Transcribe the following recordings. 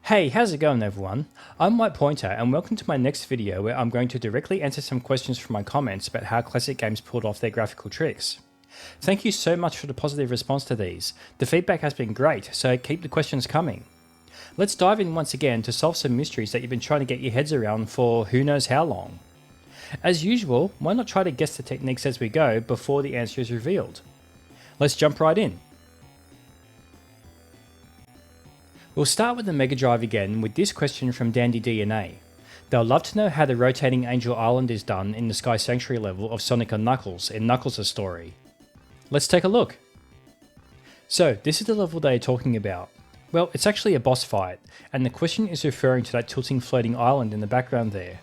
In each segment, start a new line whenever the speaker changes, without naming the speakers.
Hey, how's it going everyone? I'm White Pointer and welcome to my next video where I'm going to directly answer some questions from my comments about how classic games pulled off their graphical tricks. Thank you so much for the positive response to these. The feedback has been great, so keep the questions coming. Let's dive in once again to solve some mysteries that you've been trying to get your heads around for who knows how long. As usual, why not try to guess the techniques as we go before the answer is revealed? Let's jump right in. We'll start with the Mega Drive again with this question from Dandy DNA. They'll love to know how the rotating Angel Island is done in the Sky Sanctuary level of Sonic and Knuckles in Knuckles' story. Let's take a look. So, this is the level they are talking about. Well, it's actually a boss fight, and the question is referring to that tilting floating island in the background there.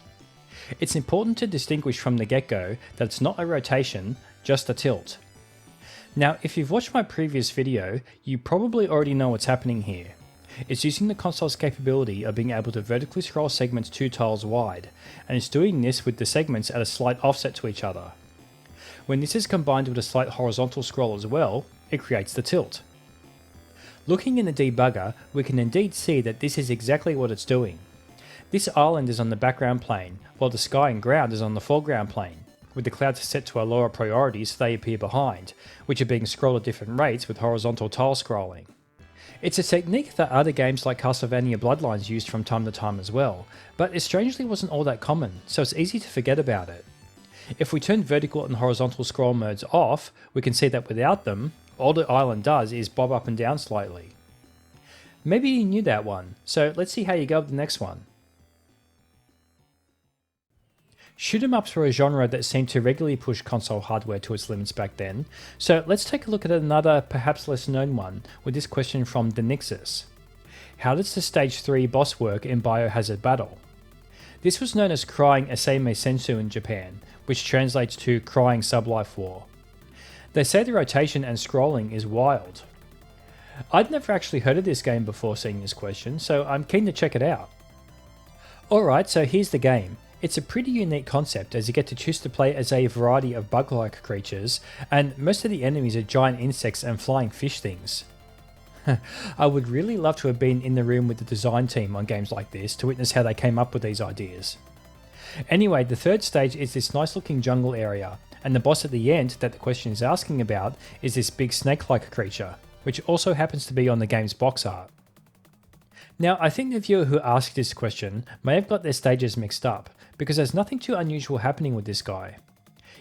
It's important to distinguish from the get-go that it's not a rotation, just a tilt. Now, if you've watched my previous video, you probably already know what's happening here. It's using the console's capability of being able to vertically scroll segments 2 tiles wide, and it's doing this with the segments at a slight offset to each other. When this is combined with a slight horizontal scroll as well, it creates the tilt. Looking in the debugger, we can indeed see that this is exactly what it's doing. This island is on the background plane, while the sky and ground is on the foreground plane, with the clouds set to a lower priority so they appear behind, which are being scrolled at different rates with horizontal tile scrolling. It's a technique that other games like Castlevania Bloodlines used from time to time as well, but it strangely wasn't all that common, so it's easy to forget about it. If we turn vertical and horizontal scroll modes off, we can see that without them, all the island does is bob up and down slightly. Maybe you knew that one, so let's see how you go with the next one. Shoot 'em ups were a genre that seemed to regularly push console hardware to its limits back then, so let's take a look at another, perhaps less known one, with this question from The Nixus. How does the Stage 3 boss work in Biohazard Battle? This was known as Crying Asame Sensu in Japan, which translates to Crying Sublife War. They say the rotation and scrolling is wild. I'd never actually heard of this game before seeing this question, so I'm keen to check it out. Alright, so here's the game. It's a pretty unique concept as you get to choose to play as a variety of bug-like creatures, and most of the enemies are giant insects and flying fish things. I would really love to have been in the room with the design team on games like this to witness how they came up with these ideas. Anyway, the third stage is this nice looking jungle area, and the boss at the end that the question is asking about is this big snake-like creature, which also happens to be on the game's box art. Now, I think the viewer who asked this question may have got their stages mixed up, because there's nothing too unusual happening with this guy.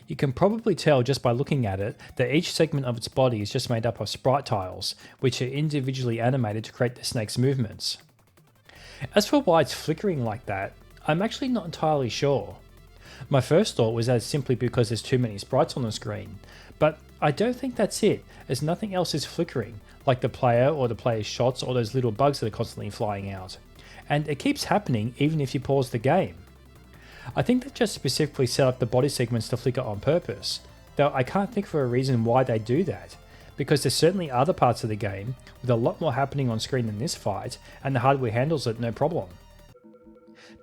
You can probably tell just by looking at it that each segment of its body is just made up of sprite tiles, which are individually animated to create the snake's movements. As for why it's flickering like that, I'm actually not entirely sure. My first thought was that it's simply because there's too many sprites on the screen, but I don't think that's it, as nothing else is flickering, like the player or the player's shots or those little bugs that are constantly flying out. And it keeps happening even if you pause the game. I think they just specifically set up the body segments to flicker on purpose, though I can't think of a reason why they do that, because there's certainly other parts of the game with a lot more happening on screen than this fight, and the hardware handles it no problem.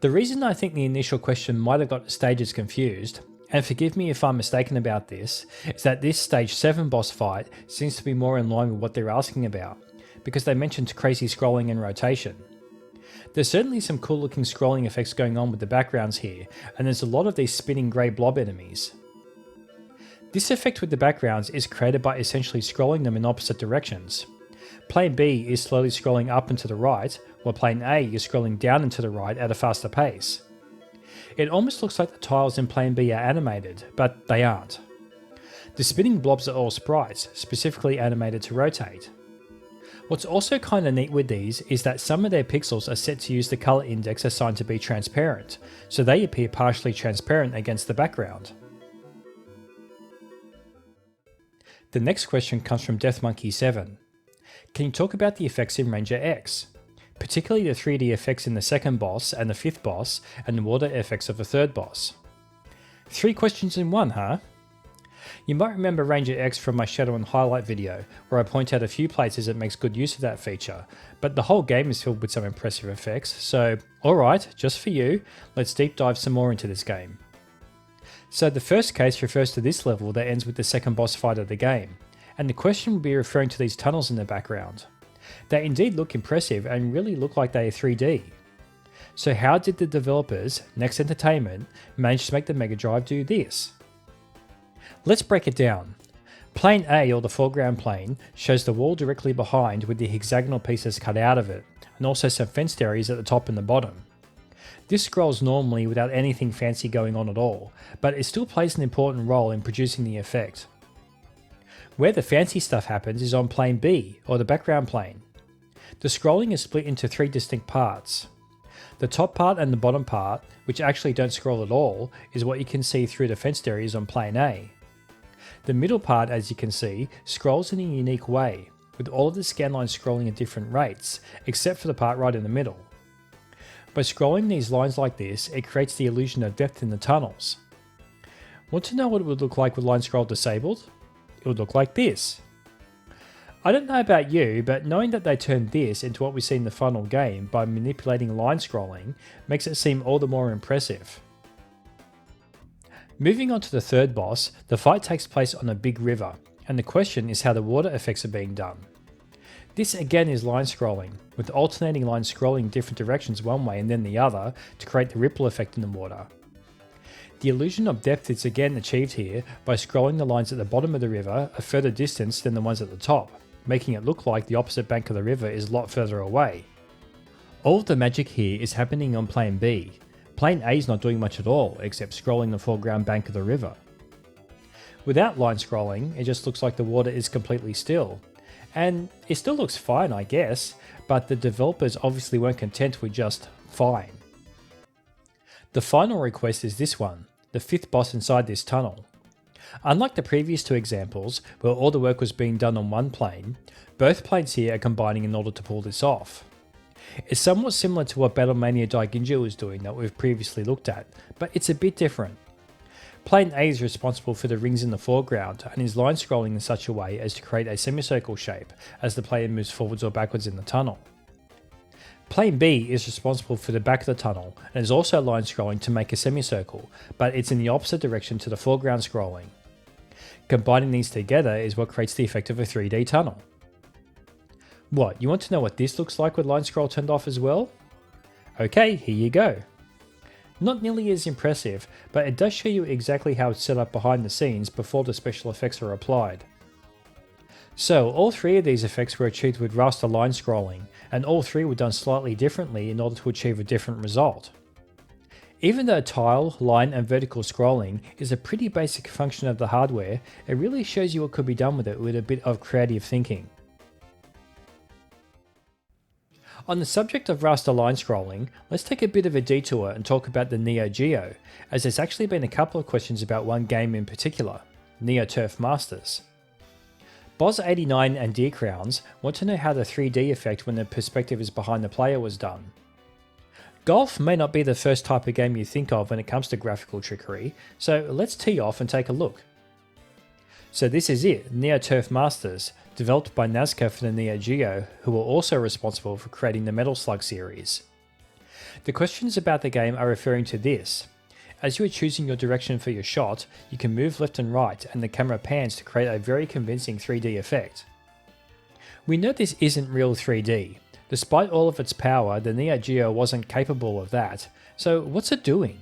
The reason I think the initial question might have got the stages confused, and forgive me if I'm mistaken about this, is that this Stage 7 boss fight seems to be more in line with what they're asking about, because they mentioned crazy scrolling and rotation. There's certainly some cool looking scrolling effects going on with the backgrounds here, and there's a lot of these spinning grey blob enemies. This effect with the backgrounds is created by essentially scrolling them in opposite directions. Plane B is slowly scrolling up and to the right, while plane A is scrolling down and to the right at a faster pace. It almost looks like the tiles in plane B are animated, but they aren't. The spinning blobs are all sprites, specifically animated to rotate. What's also kinda neat with these is that some of their pixels are set to use the colour index assigned to be transparent, so they appear partially transparent against the background. The next question comes from DeathMonkey7. Can you talk about the effects in Ranger X? Particularly the 3D effects in the second boss and the fifth boss, and the water effects of the third boss. 3 questions in one, huh? You might remember Ranger X from my Shadow and Highlight video, where I point out a few places it makes good use of that feature, but the whole game is filled with some impressive effects, so alright, just for you, let's deep dive some more into this game. So the first case refers to this level that ends with the second boss fight of the game, and the question will be referring to these tunnels in the background. They indeed look impressive and really look like they are 3D. So how did the developers, Next Entertainment, manage to make the Mega Drive do this? Let's break it down. Plane A, or the foreground plane, shows the wall directly behind with the hexagonal pieces cut out of it, and also some fenced areas at the top and the bottom. This scrolls normally without anything fancy going on at all, but it still plays an important role in producing the effect. Where the fancy stuff happens is on plane B, or the background plane. The scrolling is split into 3 distinct parts. The top part and the bottom part, which actually don't scroll at all, is what you can see through the fenced areas on plane A. The middle part, as you can see, scrolls in a unique way, with all of the scan lines scrolling at different rates, except for the part right in the middle. By scrolling these lines like this, it creates the illusion of depth in the tunnels. Want to know what it would look like with line scroll disabled? It would look like this. I don't know about you, but knowing that they turned this into what we see in the final game by manipulating line scrolling makes it seem all the more impressive. Moving on to the third boss, the fight takes place on a big river, and the question is how the water effects are being done. This again is line scrolling, with alternating lines scrolling different directions one way and then the other to create the ripple effect in the water. The illusion of depth is again achieved here by scrolling the lines at the bottom of the river a further distance than the ones at the top, making it look like the opposite bank of the river is a lot further away. All of the magic here is happening on plane B. Plane A is not doing much at all, except scrolling the foreground bank of the river. Without line scrolling, it just looks like the water is completely still. And it still looks fine, I guess, but the developers obviously weren't content with just fine. The final request is this one, the 5th boss inside this tunnel. Unlike the previous 2 examples, where all the work was being done on one plane, both planes here are combining in order to pull this off. It's somewhat similar to what Battlemania Daiginjo was doing that we've previously looked at, but it's a bit different. Plane A is responsible for the rings in the foreground and is line scrolling in such a way as to create a semicircle shape as the player moves forwards or backwards in the tunnel. Plane B is responsible for the back of the tunnel and is also line scrolling to make a semicircle, but it's in the opposite direction to the foreground scrolling. Combining these together is what creates the effect of a 3D tunnel. What, you want to know what this looks like with line scroll turned off as well? Okay, here you go. Not nearly as impressive, but it does show you exactly how it's set up behind the scenes before the special effects are applied. So all 3 of these effects were achieved with raster line scrolling, and all 3 were done slightly differently in order to achieve a different result. Even though tile, line and vertical scrolling is a pretty basic function of the hardware, it really shows you what could be done with it with a bit of creative thinking. On the subject of raster line scrolling, let's take a bit of a detour and talk about the Neo Geo, as there's actually been a couple of questions about one game in particular, Neo Turf Masters. Boz89 and Deer Crowns want to know how the 3D effect when the perspective is behind the player was done. Golf may not be the first type of game you think of when it comes to graphical trickery, so let's tee off and take a look. So this is it, Neo Turf Masters, developed by Nazca for the Neo Geo, who were also responsible for creating the Metal Slug series. The questions about the game are referring to this. As you are choosing your direction for your shot, you can move left and right and the camera pans to create a very convincing 3D effect. We know this isn't real 3D. Despite all of its power, the Neo Geo wasn't capable of that, so what's it doing?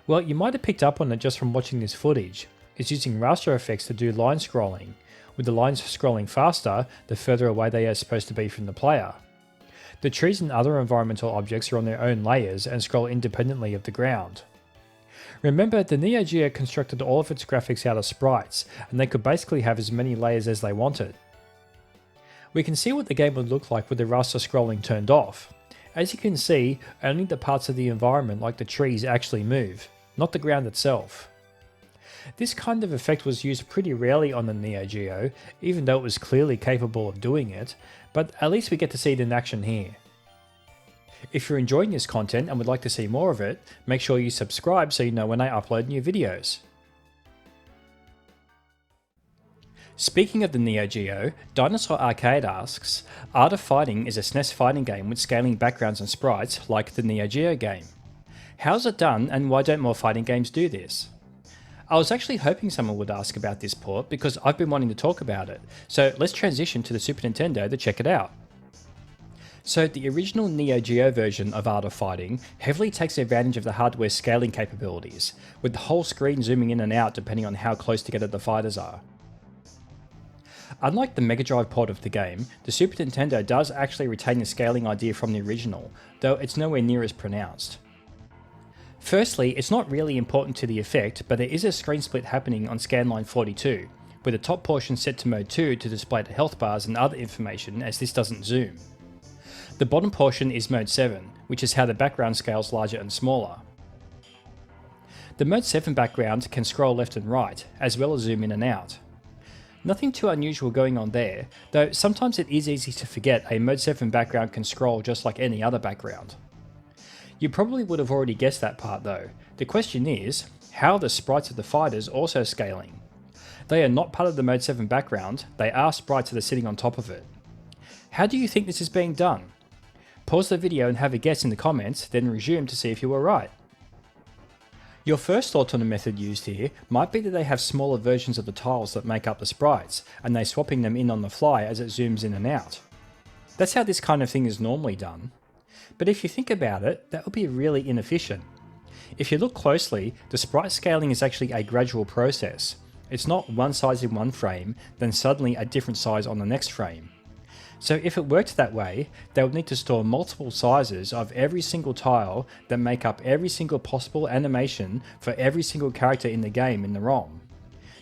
Well, you might have picked up on it just from watching this footage. It's using raster effects to do line scrolling, with the lines scrolling faster the further away they are supposed to be from the player. The trees and other environmental objects are on their own layers and scroll independently of the ground. Remember, the Neo Geo constructed all of its graphics out of sprites, and they could basically have as many layers as they wanted. We can see what the game would look like with the raster scrolling turned off. As you can see, only the parts of the environment like the trees actually move, not the ground itself. This kind of effect was used pretty rarely on the Neo Geo, even though it was clearly capable of doing it, but at least we get to see it in action here. If you're enjoying this content and would like to see more of it, make sure you subscribe so you know when I upload new videos. Speaking of the Neo Geo, Dinosaur Arcade asks, Art of Fighting is a SNES fighting game with scaling backgrounds and sprites like the Neo Geo game. How's it done and why don't more fighting games do this? I was actually hoping someone would ask about this port because I've been wanting to talk about it, so let's transition to the Super Nintendo to check it out. So the original Neo Geo version of Art of Fighting heavily takes advantage of the hardware's scaling capabilities, with the whole screen zooming in and out depending on how close together the fighters are. Unlike the Mega Drive port of the game, the Super Nintendo does actually retain the scaling idea from the original, though it's nowhere near as pronounced. Firstly, it's not really important to the effect, but there is a screen split happening on scanline 42, with the top portion set to mode 2 to display the health bars and other information as this doesn't zoom. The bottom portion is mode 7, which is how the background scales larger and smaller. The mode 7 background can scroll left and right, as well as zoom in and out. Nothing too unusual going on there, though sometimes it is easy to forget a mode 7 background can scroll just like any other background. You probably would have already guessed that part though. The question is, how are the sprites of the fighters also scaling? They are not part of the mode 7 background, they are sprites that are sitting on top of it. How do you think this is being done? Pause the video and have a guess in the comments, then resume to see if you were right. Your first thought on the method used here might be that they have smaller versions of the tiles that make up the sprites, and they're swapping them in on the fly as it zooms in and out. That's how this kind of thing is normally done. But if you think about it, that would be really inefficient. If you look closely, the sprite scaling is actually a gradual process. It's not one size in one frame, then suddenly a different size on the next frame. So if it worked that way, they would need to store multiple sizes of every single tile that make up every single possible animation for every single character in the game in the ROM.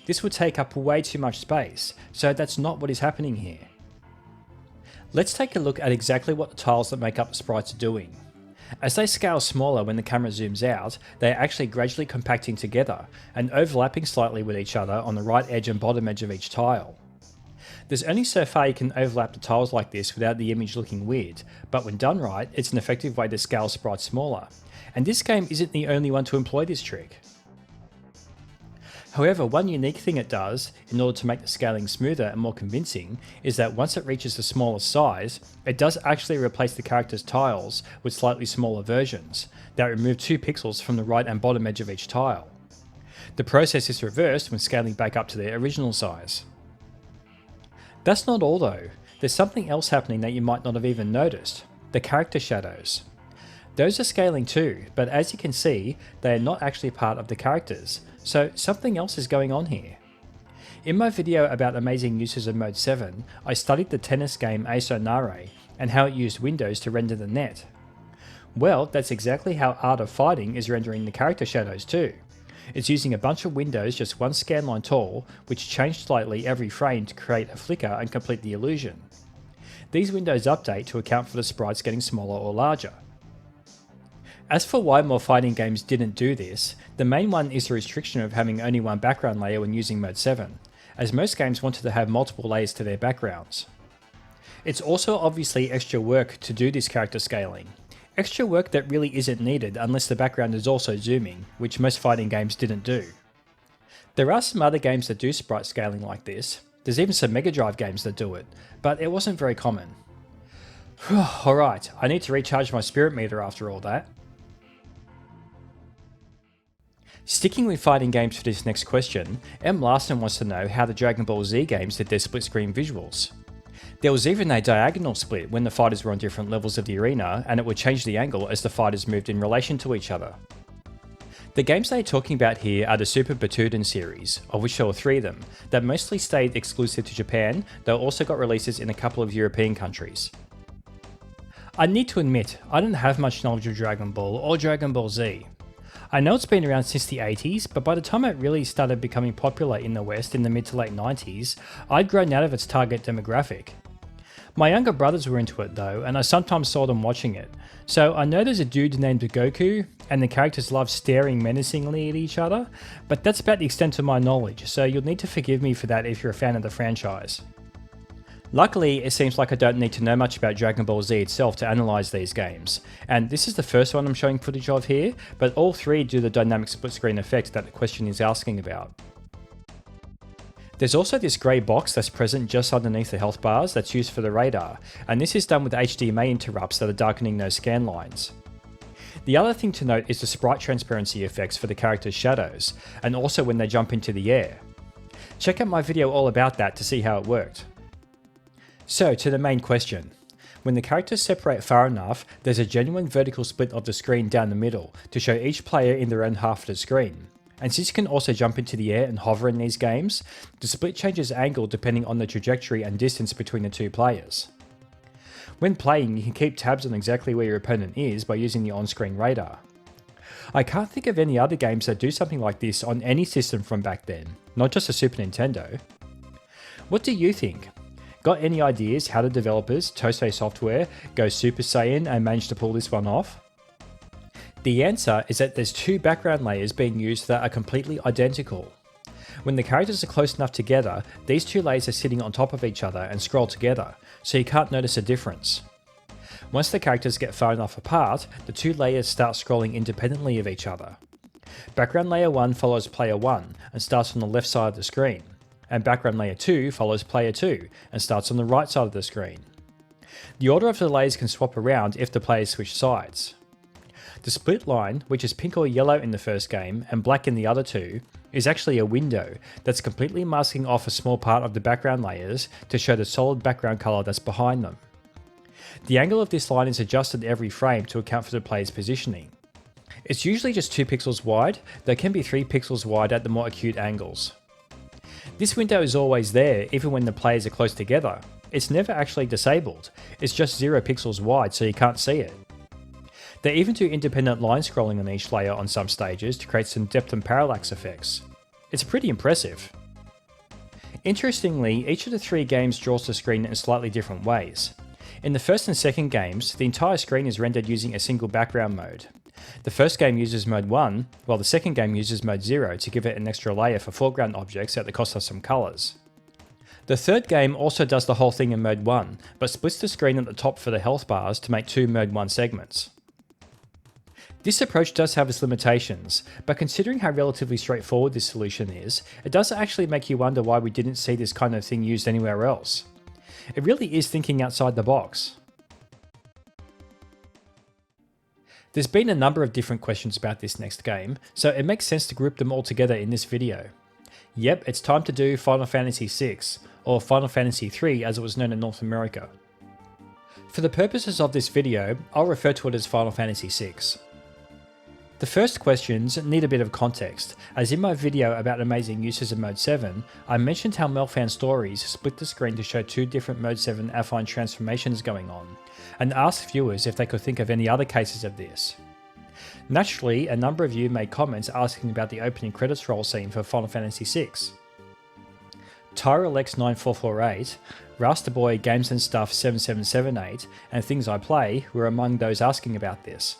This would take up way too much space, so that's not what is happening here. Let's take a look at exactly what the tiles that make up the sprites are doing. As they scale smaller when the camera zooms out, they are actually gradually compacting together and overlapping slightly with each other on the right edge and bottom edge of each tile. There's only so far you can overlap the tiles like this without the image looking weird, but when done right, it's an effective way to scale sprites smaller, and this game isn't the only one to employ this trick. However, one unique thing it does, in order to make the scaling smoother and more convincing, is that once it reaches the smallest size, it does actually replace the character's tiles with slightly smaller versions, that remove 2 pixels from the right and bottom edge of each tile. The process is reversed when scaling back up to their original size. That's not all though, there's something else happening that you might not have even noticed: the character shadows. Those are scaling too, but as you can see, they are not actually part of the characters, so something else is going on here. In my video about amazing uses of Mode 7, I studied the tennis game Aso Nare and how it used windows to render the net. Well, that's exactly how Art of Fighting is rendering the character shadows too. It's using a bunch of windows just one scanline tall, which change slightly every frame to create a flicker and complete the illusion. These windows update to account for the sprites getting smaller or larger. As for why more fighting games didn't do this, the main one is the restriction of having only one background layer when using Mode 7, as most games wanted to have multiple layers to their backgrounds. It's also obviously extra work to do this character scaling. Extra work that really isn't needed unless the background is also zooming, which most fighting games didn't do. There are some other games that do sprite scaling like this. There's even some Mega Drive games that do it, but it wasn't very common. Alright, I need to recharge my spirit meter after all that. Sticking with fighting games for this next question, M. Larson wants to know how the Dragon Ball Z games did their split screen visuals. There was even a diagonal split when the fighters were on different levels of the arena, and it would change the angle as the fighters moved in relation to each other. The games they're talking about here are the Super Butouden series, of which there were 3 of them, that mostly stayed exclusive to Japan, though also got releases in a couple of European countries. I need to admit, I didn't have much knowledge of Dragon Ball or Dragon Ball Z. I know it's been around since the 80s, but by the time it really started becoming popular in the West in the mid to late 90s, I'd grown out of its target demographic. My younger brothers were into it though, and I sometimes saw them watching it, so I know there's a dude named Goku, and the characters love staring menacingly at each other, but that's about the extent of my knowledge, so you'll need to forgive me for that if you're a fan of the franchise. Luckily, it seems like I don't need to know much about Dragon Ball Z itself to analyse these games, and this is the first one I'm showing footage of here, but all 3 do the dynamic split screen effect that the question is asking about. There's also this grey box that's present just underneath the health bars that's used for the radar, and this is done with HDMI interrupts that are darkening those scan lines. The other thing to note is the sprite transparency effects for the characters' shadows, and also when they jump into the air. Check out my video all about that to see how it worked. So to the main question. When the characters separate far enough, there's a genuine vertical split of the screen down the middle to show each player in their own half of the screen. And since you can also jump into the air and hover in these games, the split changes angle depending on the trajectory and distance between the two players. When playing, you can keep tabs on exactly where your opponent is by using the on-screen radar. I can't think of any other games that do something like this on any system from back then, not just a Super Nintendo. What do you think? Got any ideas how the developers, Tosei Software, go Super Saiyan and manage to pull this one off? The answer is that there's two background layers being used that are completely identical. When the characters are close enough together, these two layers are sitting on top of each other and scroll together, so you can't notice a difference. Once the characters get far enough apart, the two layers start scrolling independently of each other. Background layer 1 follows player 1 and starts on the left side of the screen, and background layer 2 follows player 2 and starts on the right side of the screen. The order of the layers can swap around if the players switch sides. The split line, which is pink or yellow in the first game and black in the other two, is actually a window that's completely masking off a small part of the background layers to show the solid background color that's behind them. The angle of this line is adjusted every frame to account for the player's positioning. It's usually just 2 pixels wide, though it can be 3 pixels wide at the more acute angles. This window is always there even when the players are close together. It's never actually disabled, it's just 0 pixels wide so you can't see it. They even do independent line scrolling on each layer on some stages to create some depth and parallax effects. It's pretty impressive. Interestingly, each of the 3 games draws the screen in slightly different ways. In the first and second games, the entire screen is rendered using a single background mode. The first game uses mode 1, while the second game uses mode 0 to give it an extra layer for foreground objects at the cost of some colours. The third game also does the whole thing in mode 1, but splits the screen at the top for the health bars to make 2 mode 1 segments. This approach does have its limitations, but considering how relatively straightforward this solution is, it does actually make you wonder why we didn't see this kind of thing used anywhere else. It really is thinking outside the box. There's been a number of different questions about this next game, so it makes sense to group them all together in this video. Yep, it's time to do Final Fantasy VI, or Final Fantasy III as it was known in North America. For the purposes of this video, I'll refer to it as Final Fantasy VI. The first questions need a bit of context, as in my video about amazing uses of Mode 7, I mentioned how Melfan Stories split the screen to show 2 different Mode 7 affine transformations going on, and asked viewers if they could think of any other cases of this. Naturally, a number of you made comments asking about the opening credits roll scene for Final Fantasy VI. TyrellX9448, Rasterboy Games and Stuff 7778, and Things I Play were among those asking about this.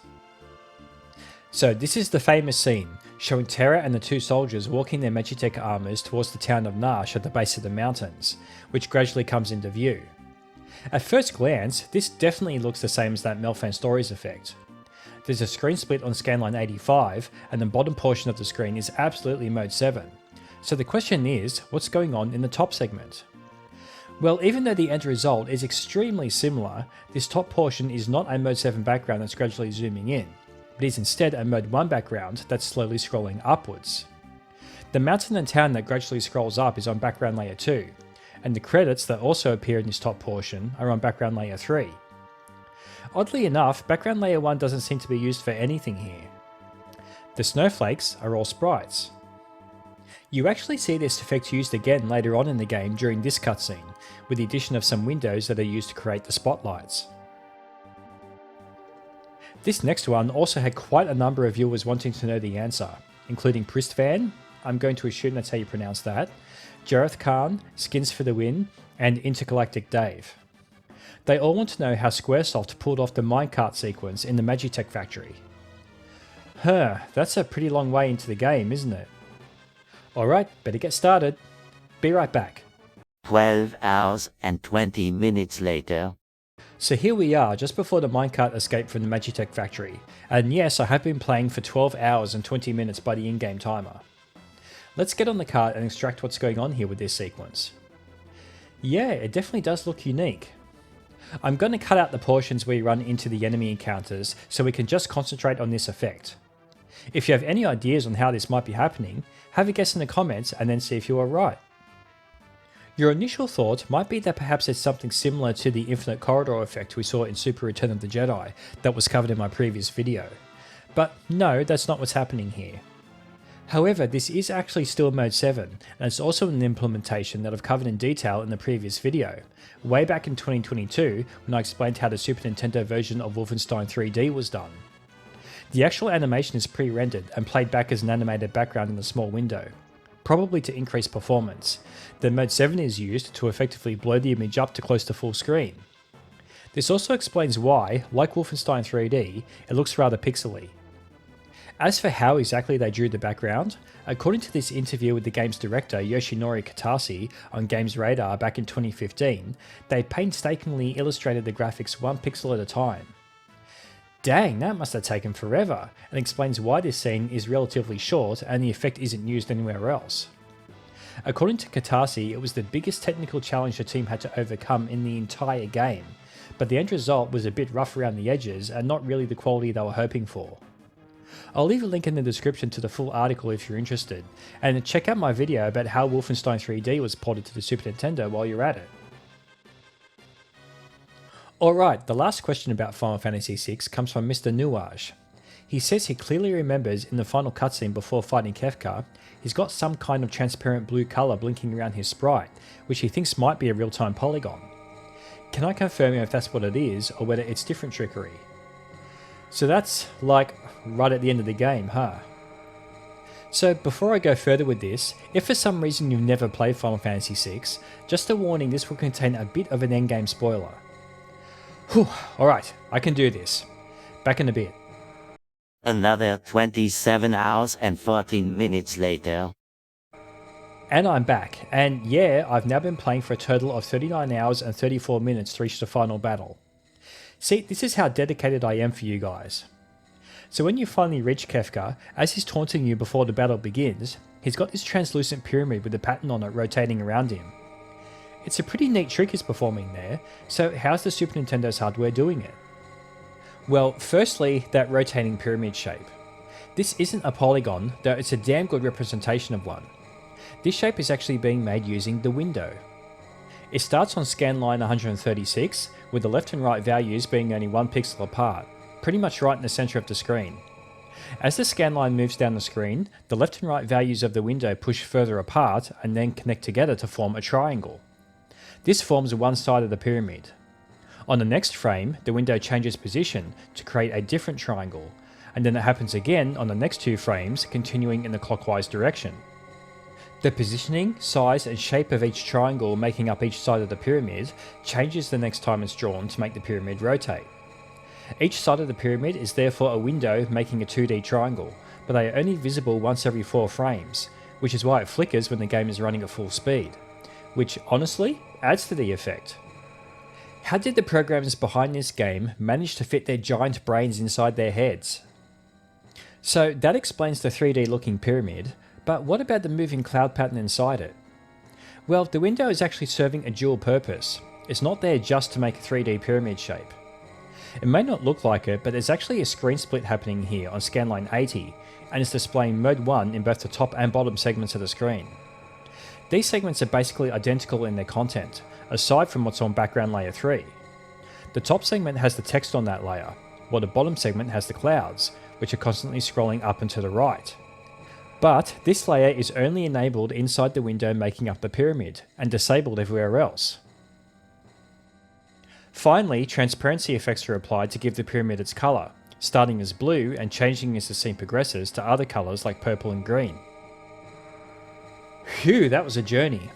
So this is the famous scene, showing Terra and the 2 soldiers walking their Magitech armors towards the town of Nash at the base of the mountains, which gradually comes into view. At first glance, this definitely looks the same as that Melfan Stories effect. There's a screen split on scanline 85, and the bottom portion of the screen is absolutely Mode 7. So the question is, what's going on in the top segment? Well, even though the end result is extremely similar, this top portion is not a Mode 7 background that's gradually zooming in. It is instead a Mode 1 background that's slowly scrolling upwards. The mountain and town that gradually scrolls up is on background layer 2, and the credits that also appear in this top portion are on background layer 3. Oddly enough, background layer 1 doesn't seem to be used for anything here. The snowflakes are all sprites. You actually see this effect used again later on in the game during this cutscene, with the addition of some windows that are used to create the spotlights. This next one also had quite a number of viewers wanting to know the answer, including Pristvan, I'm going to assume that's how you pronounce that, Jareth Khan, Skins for the Win, and Intergalactic Dave. They all want to know how Squaresoft pulled off the minecart sequence in the Magitech factory. That's a pretty long way into the game, isn't it? Alright, better get started. Be right back.
12 hours and 20 minutes later.
So here we are, just before the minecart escape from the Magitech factory, and yes, I have been playing for 12 hours and 20 minutes by the in-game timer. Let's get on the cart and extract what's going on here with this sequence. Yeah, it definitely does look unique. I'm going to cut out the portions where you run into the enemy encounters so we can just concentrate on this effect. If you have any ideas on how this might be happening, have a guess in the comments and then see if you are right. Your initial thought might be that perhaps it's something similar to the infinite corridor effect we saw in Super Return of the Jedi that was covered in my previous video. But no, that's not what's happening here. However, this is actually still Mode 7, and it's also an implementation that I've covered in detail in the previous video, way back in 2022 when I explained how the Super Nintendo version of Wolfenstein 3D was done. The actual animation is pre-rendered and played back as an animated background in a small window, probably to increase performance. Then Mode 7 is used to effectively blow the image up to close to full screen. This also explains why, like Wolfenstein 3D, it looks rather pixely. As for how exactly they drew the background, according to this interview with the game's director Yoshinori Kitase on Games Radar back in 2015, they painstakingly illustrated the graphics one pixel at a time. Dang, that must have taken forever, and explains why this scene is relatively short and the effect isn't used anywhere else. According to Kitase, it was the biggest technical challenge the team had to overcome in the entire game, but the end result was a bit rough around the edges and not really the quality they were hoping for. I'll leave a link in the description to the full article if you're interested, and check out my video about how Wolfenstein 3D was ported to the Super Nintendo while you're at it. Alright, the last question about Final Fantasy VI comes from Mr. Nuage. He says he clearly remembers in the final cutscene before fighting Kefka, he's got some kind of transparent blue colour blinking around his sprite, which he thinks might be a real-time polygon. Can I confirm if that's what it is, or whether it's different trickery? So that's, like, right at the end of the game, huh? So before I go further with this, if for some reason you've never played Final Fantasy VI, just a warning, this will contain a bit of an endgame spoiler. Whew, alright, I can do this. Back in a bit.
Another 27 hours and 14 minutes later.
And I'm back, and yeah, I've now been playing for a total of 39 hours and 34 minutes to reach the final battle. See, this is how dedicated I am for you guys. So when you finally reach Kefka, as he's taunting you before the battle begins, he's got this translucent pyramid with a pattern on it rotating around him. It's a pretty neat trick he's performing there, so how's the Super Nintendo's hardware doing it? Well, firstly, that rotating pyramid shape. This isn't a polygon, though it's a damn good representation of one. This shape is actually being made using the window. It starts on scanline 136, with the left and right values being only 1 pixel apart, pretty much right in the centre of the screen. As the scanline moves down the screen, the left and right values of the window push further apart and then connect together to form a triangle. This forms one side of the pyramid. On the next frame, the window changes position to create a different triangle, and then it happens again on the next 2 frames, continuing in the clockwise direction. The positioning, size and shape of each triangle making up each side of the pyramid changes the next time it's drawn to make the pyramid rotate. Each side of the pyramid is therefore a window making a 2D triangle, but they are only visible once every 4 frames, which is why it flickers when the game is running at full speed, which honestly adds to the effect. How did the programmers behind this game manage to fit their giant brains inside their heads? So that explains the 3D looking pyramid, but what about the moving cloud pattern inside it? Well, the window is actually serving a dual purpose. It's not there just to make a 3D pyramid shape. It may not look like it, but there's actually a screen split happening here on scanline 80, and it's displaying Mode 1 in both the top and bottom segments of the screen. These segments are basically identical in their content, aside from what's on background layer 3. The top segment has the text on that layer, while the bottom segment has the clouds, which are constantly scrolling up and to the right. But this layer is only enabled inside the window making up the pyramid, and disabled everywhere else. Finally, transparency effects are applied to give the pyramid its colour, starting as blue and changing as the scene progresses to other colours like purple and green. Phew, that was a journey.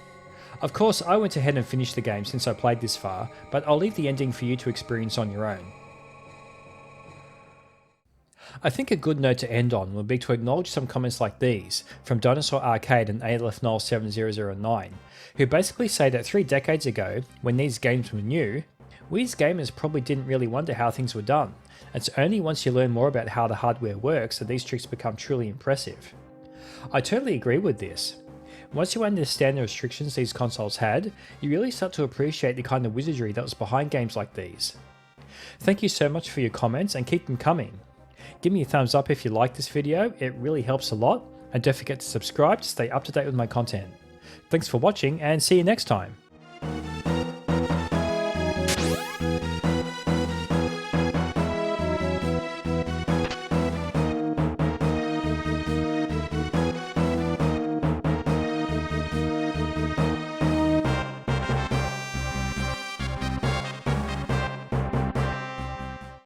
Of course, I went ahead and finished the game since I played this far, but I'll leave the ending for you to experience on your own. I think a good note to end on would be to acknowledge some comments like these from Dinosaur Arcade and ALFNOL7009, who basically say that 3 decades ago, when these games were new, we as gamers probably didn't really wonder how things were done. It's only once you learn more about how the hardware works that these tricks become truly impressive. I totally agree with this. Once you understand the restrictions these consoles had, you really start to appreciate the kind of wizardry that was behind games like these. Thank you so much for your comments and keep them coming. Give me a thumbs up if you like this video, it really helps a lot, and don't forget to subscribe to stay up to date with my content. Thanks for watching and see you next time.